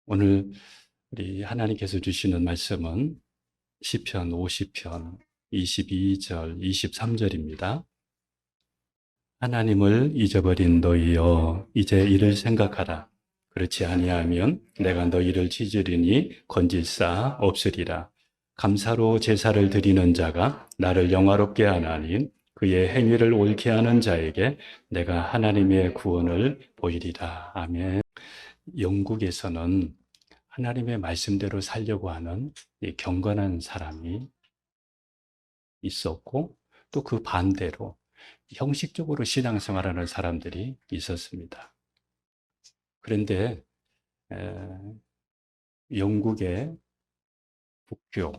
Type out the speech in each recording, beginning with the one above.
오늘 우리 하나님께서 주시는 말씀은 시편 50편 22절, 23절입니다. 하나님을 잊어버린 너희여, 이제 이를 생각하라. 그렇지 아니하면 내가 너희를 찢으리니 건질사 없으리라. 감사로 제사를 드리는 자가 나를 영화롭게 하나니 그의 행위를 옳게 하는 자에게 내가 하나님의 구원을 보이리라. 아멘. 영국에서는 하나님의 말씀대로 살려고 하는 이 경건한 사람이 있었고, 또 그 반대로 형식적으로 신앙생활하는 사람들이 있었습니다. 그런데 영국의 국교,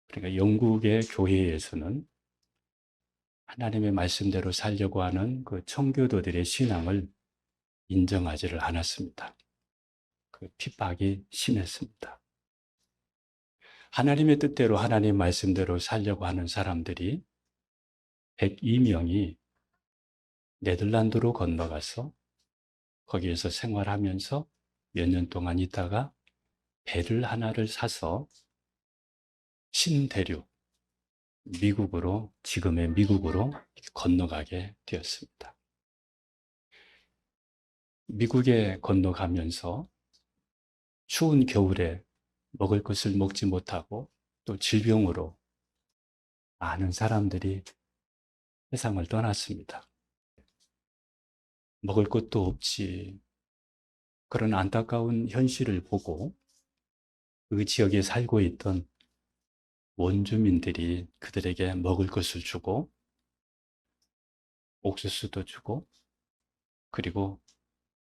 그러니까 영국의 교회에서는 하나님의 말씀대로 살려고 하는 그 청교도들의 신앙을 인정하지를 않았습니다. 그 핍박이 심했습니다. 하나님의 뜻대로 하나님 말씀대로 살려고 하는 사람들이 102명이 네덜란드로 건너가서 거기에서 생활하면서 몇 년 동안 있다가 배를 하나를 사서 신대륙, 미국으로, 지금의 미국으로 건너가게 되었습니다. 미국에 건너가면서 추운 겨울에 먹을 것을 먹지 못하고 또 질병으로 많은 사람들이 세상을 떠났습니다. 먹을 것도 없지. 그런 안타까운 현실을 보고 그 지역에 살고 있던 원주민들이 그들에게 먹을 것을 주고 옥수수도 주고 그리고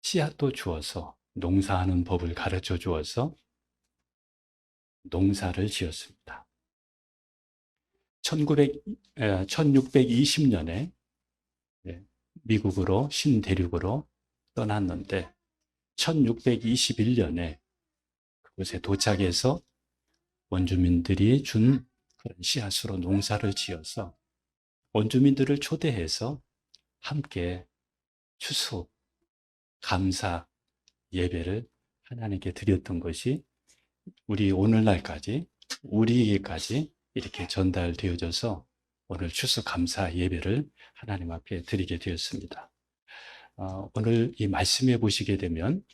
씨앗도 주어서 농사하는 법을 가르쳐 주어서 농사를 지었습니다. 1620년에 미국으로 신대륙으로 떠났는데 1621년에 그곳에 도착해서 원주민들이 준 그런 씨앗으로 농사를 지어서 원주민들을 초대해서 함께 추수, 감사, 예배를 하나님께 드렸던 것이 우리 오늘날까지, 우리에게까지 이렇게 전달되어져서 오늘 추수 감사 예배를 하나님 앞에 드리게 되었습니다. 오늘 이 말씀해 보시게 되면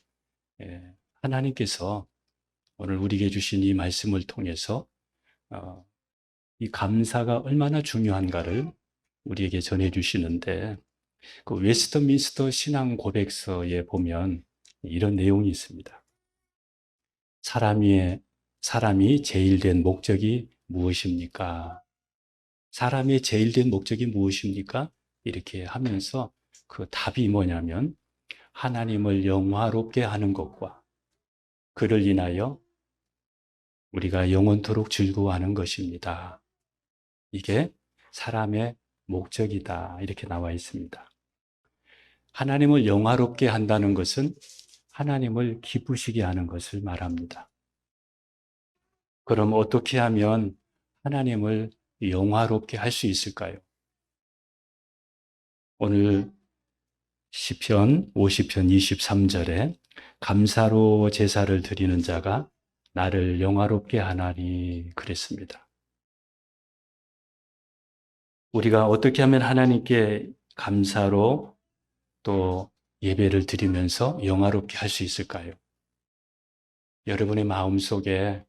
하나님께서 오늘 우리에게 주신 이 말씀을 통해서 이 감사가 얼마나 중요한가를 우리에게 전해 주시는데, 그 웨스트민스터 신앙 고백서에 보면 이런 내용이 있습니다. 사람이 제일 된 목적이 무엇입니까? 사람의 제일 된 목적이 무엇입니까? 이렇게 하면서 그 답이 뭐냐면 하나님을 영화롭게 하는 것과 그를 인하여 우리가 영원토록 즐거워하는 것입니다. 이게 사람의 목적이다. 이렇게 나와 있습니다. 하나님을 영화롭게 한다는 것은 하나님을 기쁘시게 하는 것을 말합니다. 그럼 어떻게 하면 하나님을 영화롭게 할 수 있을까요? 오늘 시편 50편 23절에 감사로 제사를 드리는 자가 나를 영화롭게 하나니 그랬습니다. 우리가 어떻게 하면 하나님께 감사로 또 예배를 드리면서 영화롭게 할 수 있을까요? 여러분의 마음속에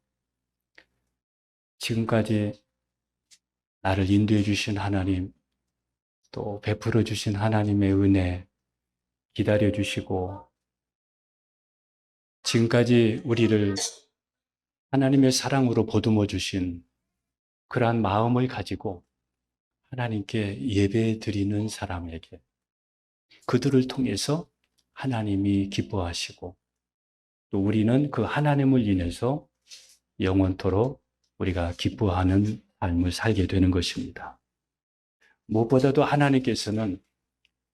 지금까지 나를 인도해 주신 하나님, 또 베풀어 주신 하나님의 은혜 기다려 주시고 지금까지 우리를 하나님의 사랑으로 보듬어 주신 그러한 마음을 가지고 하나님께 예배 드리는 사람에게 그들을 통해서 하나님이 기뻐하시고 또 우리는 그 하나님을 인해서 영원토록 우리가 기뻐하는 삶을 살게 되는 것입니다. 무엇보다도 하나님께서는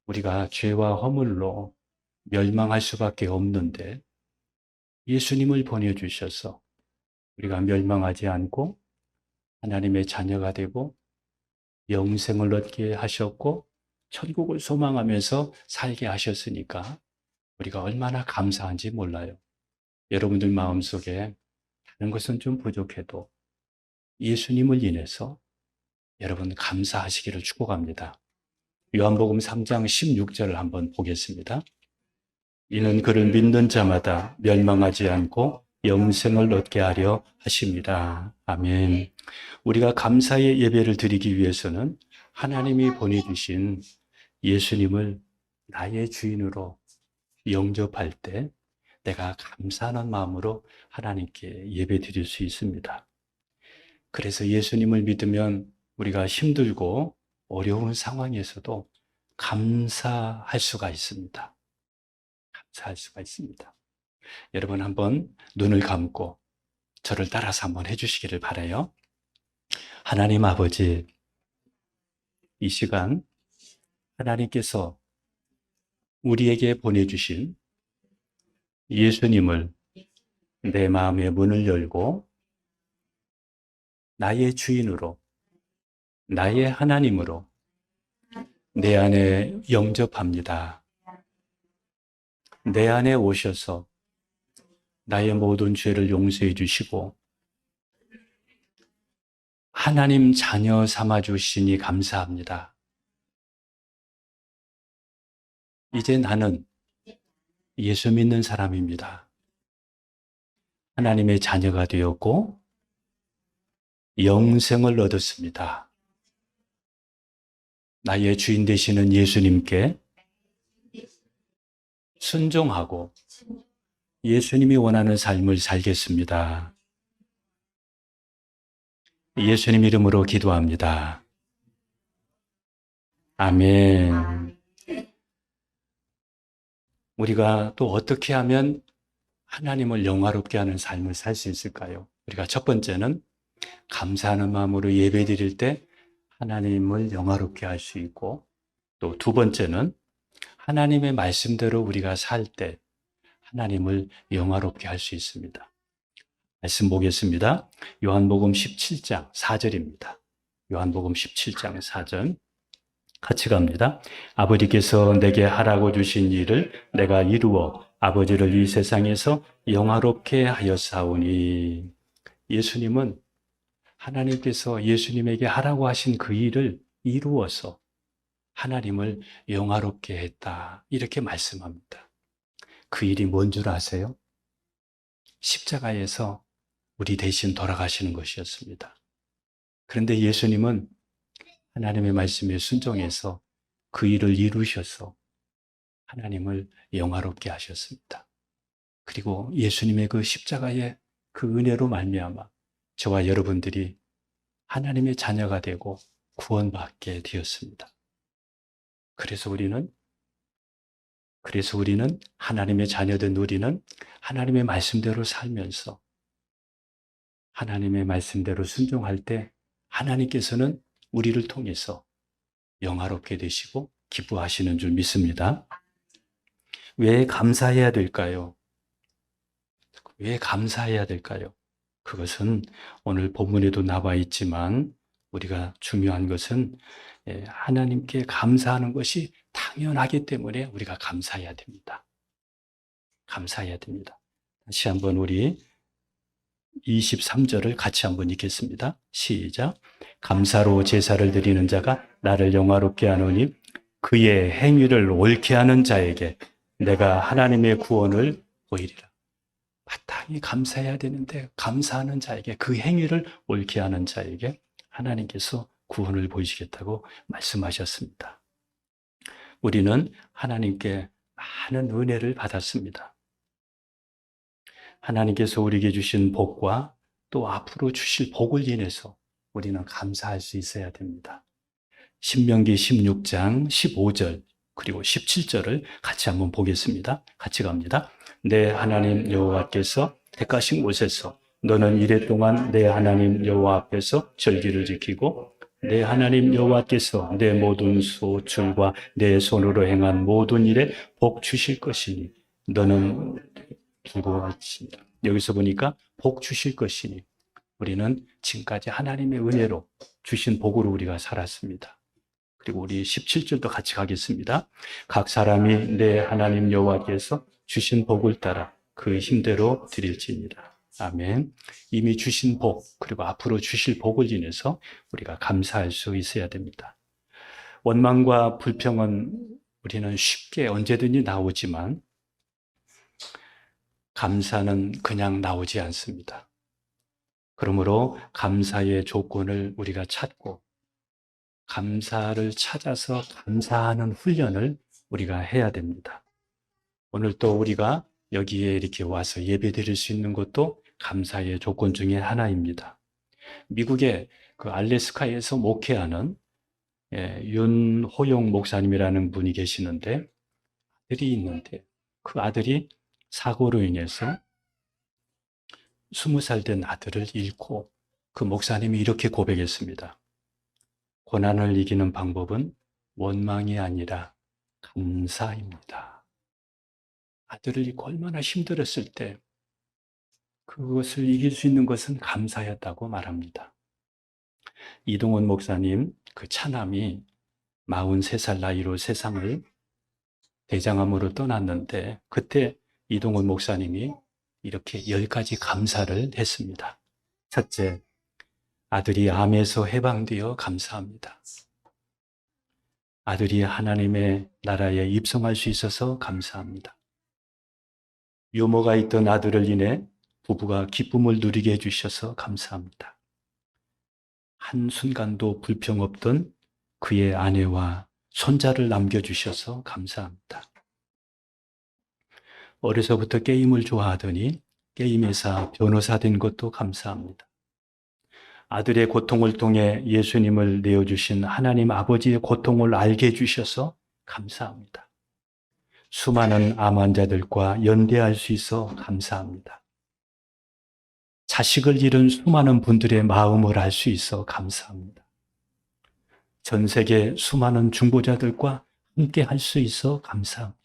우리가 죄와 허물로 멸망할 수밖에 없는데 예수님을 보내주셔서 우리가 멸망하지 않고 하나님의 자녀가 되고 영생을 얻게 하셨고 천국을 소망하면서 살게 하셨으니까 우리가 얼마나 감사한지 몰라요. 여러분들 마음속에 다른 것은 좀 부족해도 예수님을 인해서 여러분 감사하시기를 축복합니다. 요한복음 3장 16절을 한번 보겠습니다. 이는 그를 믿는 자마다 멸망하지 않고 영생을 얻게 하려 하십니다. 아멘. 우리가 감사의 예배를 드리기 위해서는 하나님이 보내주신 예수님을 나의 주인으로 영접할 때 내가 감사하는 마음으로 하나님께 예배 드릴 수 있습니다. 그래서 예수님을 믿으면 우리가 힘들고 어려운 상황에서도 감사할 수가 있습니다. 감사할 수가 있습니다. 여러분 한번 눈을 감고 저를 따라서 한번 해주시기를 바라요. 하나님 아버지, 이 시간 하나님께서 우리에게 보내주신 예수님을 내 마음의 문을 열고 나의 주인으로, 나의 하나님으로 내 안에 영접합니다. 내 안에 오셔서 나의 모든 죄를 용서해 주시고 하나님 자녀 삼아 주시니 감사합니다. 이제 나는 예수 믿는 사람입니다. 하나님의 자녀가 되었고 영생을 얻었습니다. 나의 주인 되시는 예수님께 순종하고 예수님이 원하는 삶을 살겠습니다. 예수님 이름으로 기도합니다. 아멘. 우리가 또 어떻게 하면 하나님을 영화롭게 하는 삶을 살 수 있을까요? 우리가 첫 번째는 감사하는 마음으로 예배 드릴 때 하나님을 영화롭게 할 수 있고, 또 두 번째는 하나님의 말씀대로 우리가 살 때 하나님을 영화롭게 할 수 있습니다. 말씀 보겠습니다. 요한복음 17장 4절입니다. 요한복음 17장 4절 같이 갑니다. 아버지께서 내게 하라고 주신 일을 내가 이루어 아버지를 이 세상에서 영화롭게 하였사오니. 예수님은 하나님께서 예수님에게 하라고 하신 그 일을 이루어서 하나님을 영화롭게 했다. 이렇게 말씀합니다. 그 일이 뭔 줄 아세요? 십자가에서 우리 대신 돌아가시는 것이었습니다. 그런데 예수님은 하나님의 말씀에 순종해서 그 일을 이루셔서 하나님을 영화롭게 하셨습니다. 그리고 예수님의 그 십자가의 그 은혜로 말미암아 저와 여러분들이 하나님의 자녀가 되고 구원받게 되었습니다. 그래서 우리는 하나님의 자녀된 우리는 하나님의 말씀대로 살면서 하나님의 말씀대로 순종할 때 하나님께서는 우리를 통해서 영화롭게 되시고 기뻐하시는 줄 믿습니다. 왜 감사해야 될까요? 왜 감사해야 될까요? 그것은 오늘 본문에도 나와 있지만 우리가 중요한 것은 하나님께 감사하는 것이 당연하기 때문에 우리가 감사해야 됩니다. 감사해야 됩니다. 다시 한번 우리 23절을 같이 한번 읽겠습니다. 시작. 감사로 제사를 드리는 자가 나를 영화롭게 하노니 그의 행위를 옳게 하는 자에게 내가 하나님의 구원을 보이리라. 마땅히 감사해야 되는데 감사하는 자에게, 그 행위를 옳게 하는 자에게 하나님께서 구원을 보이시겠다고 말씀하셨습니다. 우리는 하나님께 많은 은혜를 받았습니다. 하나님께서 우리에게 주신 복과 또 앞으로 주실 복을 인해서 우리는 감사할 수 있어야 됩니다. 신명기 16장 15절 그리고 17절을 같이 한번 보겠습니다. 같이 갑니다. 내 하나님 여호와께서 택하신 곳에서 너는 이래 동안 내 하나님 여호와 앞에서 절기를 지키고 내 하나님 여호와께서 내 모든 소출과 내 손으로 행한 모든 일에 복 주실 것이니 너는 불구하십니다. 여기서 보니까 복 주실 것이니 우리는 지금까지 하나님의 은혜로 주신 복으로 우리가 살았습니다. 그리고 우리 17절도 같이 가겠습니다. 각 사람이 내 하나님 여호와께서 주신 복을 따라 그 힘대로 드릴지니라. 아멘. 이미 주신 복, 그리고 앞으로 주실 복을 인해서 우리가 감사할 수 있어야 됩니다. 원망과 불평은 우리는 쉽게 언제든지 나오지만 감사는 그냥 나오지 않습니다. 그러므로 감사의 조건을 우리가 찾고 감사를 찾아서 감사하는 훈련을 우리가 해야 됩니다. 오늘 또 우리가 여기에 이렇게 와서 예배 드릴 수 있는 것도 감사의 조건 중에 하나입니다. 미국의 그 알래스카에서 목회하는 윤호용 목사님이라는 분이 계시는데 아들이 있는데 그 아들이 사고로 인해서 20살 된 아들을 잃고 그 목사님이 이렇게 고백했습니다. 고난을 이기는 방법은 원망이 아니라 감사입니다. 아들을 잃고 얼마나 힘들었을 때 그것을 이길 수 있는 것은 감사였다고 말합니다. 이동원 목사님 그 차남이 43살 나이로 세상을 대장암으로 떠났는데 그때 이동원 목사님이 이렇게 10가지 감사를 했습니다. 첫째, 아들이 암에서 해방되어 감사합니다. 아들이 하나님의 나라에 입성할 수 있어서 감사합니다. 유모가 있던 아들을 인해 부부가 기쁨을 누리게 해주셔서 감사합니다. 한순간도 불평 없던 그의 아내와 손자를 남겨주셔서 감사합니다. 어려서부터 게임을 좋아하더니 게임 회사 변호사 된 것도 감사합니다. 아들의 고통을 통해 예수님을 내어주신 하나님 아버지의 고통을 알게 해주셔서 감사합니다. 수많은 암 환자들과 연대할 수 있어 감사합니다. 자식을 잃은 수많은 분들의 마음을 알 수 있어 감사합니다. 전 세계 수많은 중보자들과 함께 할 수 있어 감사합니다.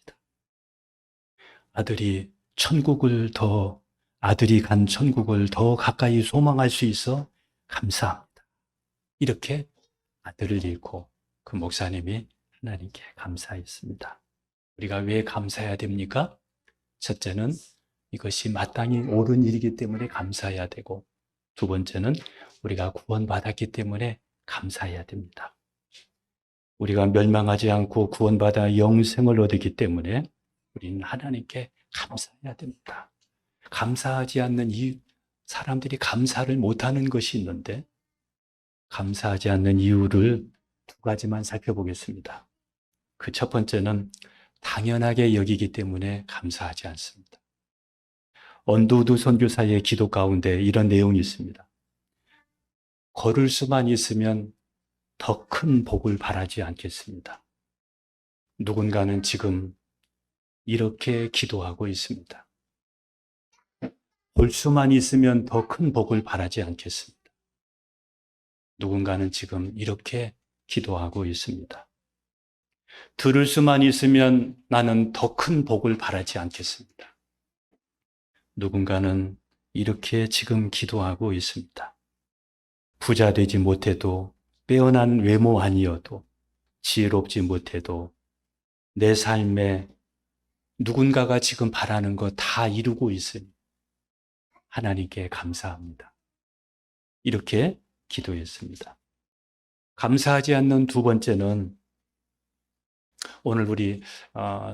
아들이 간 천국을 더 가까이 소망할 수 있어 감사합니다. 이렇게 아들을 잃고 그 목사님이 하나님께 감사했습니다. 우리가 왜 감사해야 됩니까? 첫째는 이것이 마땅히 옳은 일이기 때문에 감사해야 되고, 두 번째는 우리가 구원받았기 때문에 감사해야 됩니다. 우리가 멸망하지 않고 구원받아 영생을 얻었기 때문에 우리는 하나님께 감사해야 됩니다. 감사하지 않는 사람들이 감사를 못하는 것이 있는데, 감사하지 않는 이유를 두 가지만 살펴보겠습니다. 그 첫 번째는 당연하게 여기기 때문에 감사하지 않습니다. 언두두 선교사의 기도 가운데 이런 내용이 있습니다. 걸을 수만 있으면 더 큰 복을 바라지 않겠습니다. 누군가는 지금 이렇게 기도하고 있습니다. 볼 수만 있으면 더 큰 복을 바라지 않겠습니다. 누군가는 지금 이렇게 기도하고 있습니다. 들을 수만 있으면 나는 더 큰 복을 바라지 않겠습니다. 누군가는 이렇게 지금 기도하고 있습니다. 부자 되지 못해도, 빼어난 외모 아니어도, 지혜롭지 못해도 내 삶에 누군가가 지금 바라는 거 다 이루고 있으니 하나님께 감사합니다. 이렇게 기도했습니다. 감사하지 않는 두 번째는 오늘 우리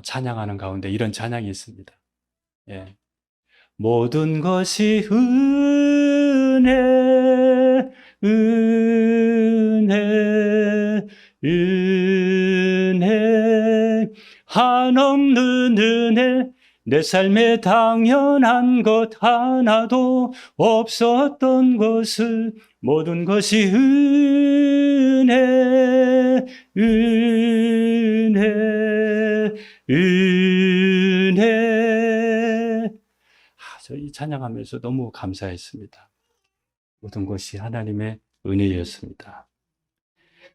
찬양하는 가운데 이런 찬양이 있습니다. 예. 모든 것이 은혜, 은혜, 은혜, 한없는 은혜, 내 삶에 당연한 것 하나도 없었던 것을 모든 것이 은혜, 은혜, 은혜. 저희 찬양하면서 너무 감사했습니다. 모든 것이 하나님의 은혜였습니다.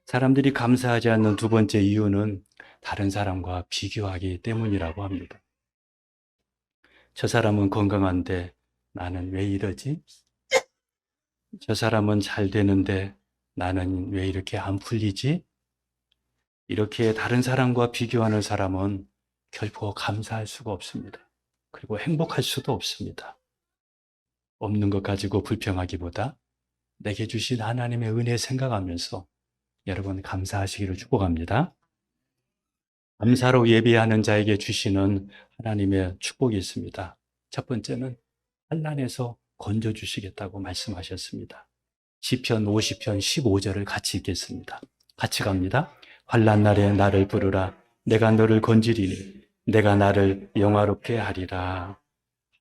사람들이 감사하지 않는 두 번째 이유는 다른 사람과 비교하기 때문이라고 합니다. 저 사람은 건강한데 나는 왜 이러지? 저 사람은 잘 되는데 나는 왜 이렇게 안 풀리지? 이렇게 다른 사람과 비교하는 사람은 결코 감사할 수가 없습니다. 그리고 행복할 수도 없습니다. 없는 것 가지고 불평하기보다 내게 주신 하나님의 은혜 생각하면서 여러분 감사하시기를 축복합니다. 감사로 예배하는 자에게 주시는 하나님의 축복이 있습니다. 첫 번째는 환난에서 건져주시겠다고 말씀하셨습니다. 시편 50편 15절을 같이 읽겠습니다. 같이 갑니다. 환난 날에 나를 부르라. 내가 너를 건지리니 내가 나를 영화롭게 하리라.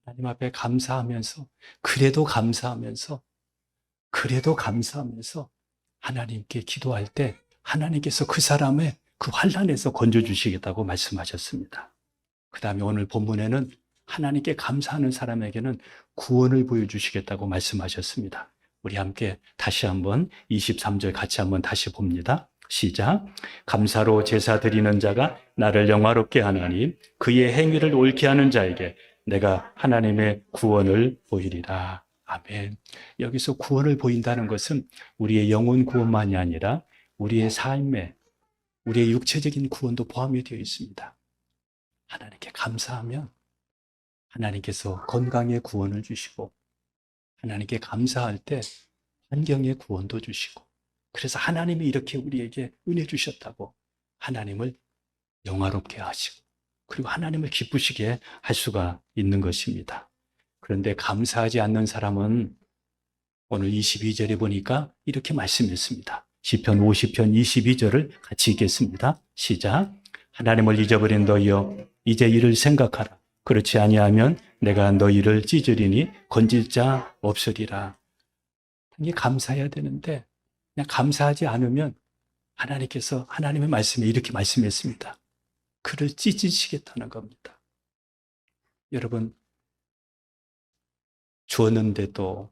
하나님 앞에 감사하면서 그래도 감사하면서 하나님께 기도할 때 하나님께서 그 사람의 그 환난에서 건져주시겠다고 말씀하셨습니다. 그 다음에 오늘 본문에는 하나님께 감사하는 사람에게는 구원을 보여주시겠다고 말씀하셨습니다. 우리 함께 다시 한번 23절 같이 한번 다시 봅니다. 시작. 감사로 제사 드리는 자가 나를 영화롭게 하나니 그의 행위를 옳게 하는 자에게 내가 하나님의 구원을 보이리라. 아멘. 여기서 구원을 보인다는 것은 우리의 영혼 구원만이 아니라 우리의 삶에 우리의 육체적인 구원도 포함이 되어 있습니다. 하나님께 감사하면 하나님께서 건강의 구원을 주시고 하나님께 감사할 때 환경의 구원도 주시고 그래서 하나님이 이렇게 우리에게 은혜 주셨다고 하나님을 영화롭게 하시고 그리고 하나님을 기쁘시게 할 수가 있는 것입니다. 그런데 감사하지 않는 사람은 오늘 22절에 보니까 이렇게 말씀했습니다. 시편 50편 22절을 같이 읽겠습니다. 시작. 하나님을 잊어버린 너희여 이제 이를 생각하라. 그렇지 아니하면 내가 너희를 찢으리니 건질 자 없으리라. 이게 감사해야 되는데 그냥 감사하지 않으면 하나님께서 하나님의 말씀에 이렇게 말씀했습니다. 그를 찢으시겠다는 겁니다. 여러분 주었는데도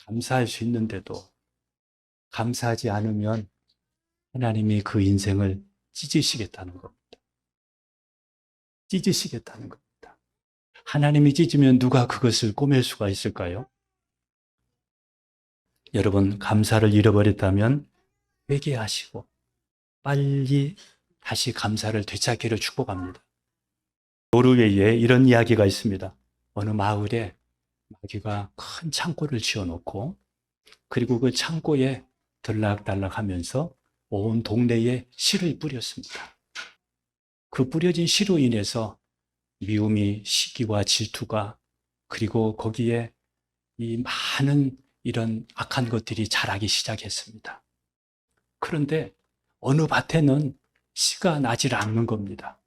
감사할 수 있는데도 감사하지 않으면 하나님이 그 인생을 찢으시겠다는 겁니다. 찢으시겠다는 겁니다. 하나님이 찢으면 누가 그것을 꼬맬 수가 있을까요? 여러분 감사를 잃어버렸다면 회개하시고 빨리 다시 감사를 되찾기를 축복합니다. 노르웨이에 이런 이야기가 있습니다. 어느 마을에 마귀가 큰 창고를 지어놓고 그리고 그 창고에 들락달락하면서 온 동네에 씨를 뿌렸습니다. 그 뿌려진 씨로 인해서 미움이 시기와 질투가 그리고 거기에 이 많은 이런 악한 것들이 자라기 시작했습니다. 그런데 어느 밭에는 씨가 나질 않는 겁니다.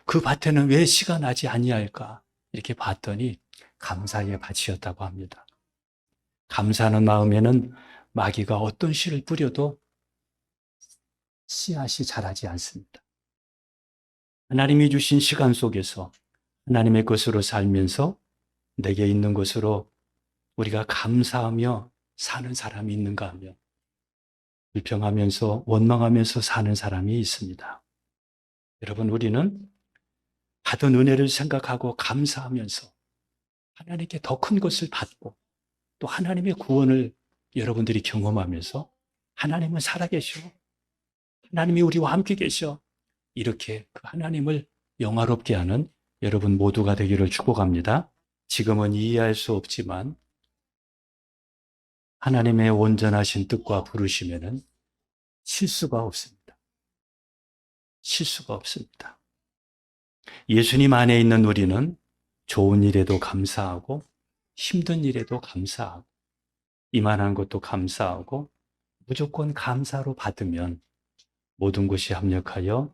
그 밭에는 왜 씨가 나지 아니할까? 이렇게 봤더니 감사의 밭이었다고 합니다. 감사하는 마음에는 마귀가 어떤 씨를 뿌려도 씨앗이 자라지 않습니다. 하나님이 주신 시간 속에서 하나님의 것으로 살면서 내게 있는 것으로 우리가 감사하며 사는 사람이 있는가 하면 불평하면서 원망하면서 사는 사람이 있습니다. 여러분 우리는 받은 은혜를 생각하고 감사하면서 하나님께 더 큰 것을 받고 또 하나님의 구원을 여러분들이 경험하면서 하나님은 살아계셔. 하나님이 우리와 함께 계셔. 이렇게 그 하나님을 영화롭게 하는 여러분 모두가 되기를 축복합니다. 지금은 이해할 수 없지만 하나님의 온전하신 뜻과 부르심에는 실수가 없습니다. 실수가 없습니다. 예수님 안에 있는 우리는 좋은 일에도 감사하고 힘든 일에도 감사하고 이만한 것도 감사하고 무조건 감사로 받으면 모든 것이 합력하여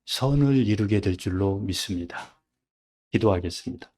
선을 이루게 될 줄로 믿습니다. 기도하겠습니다.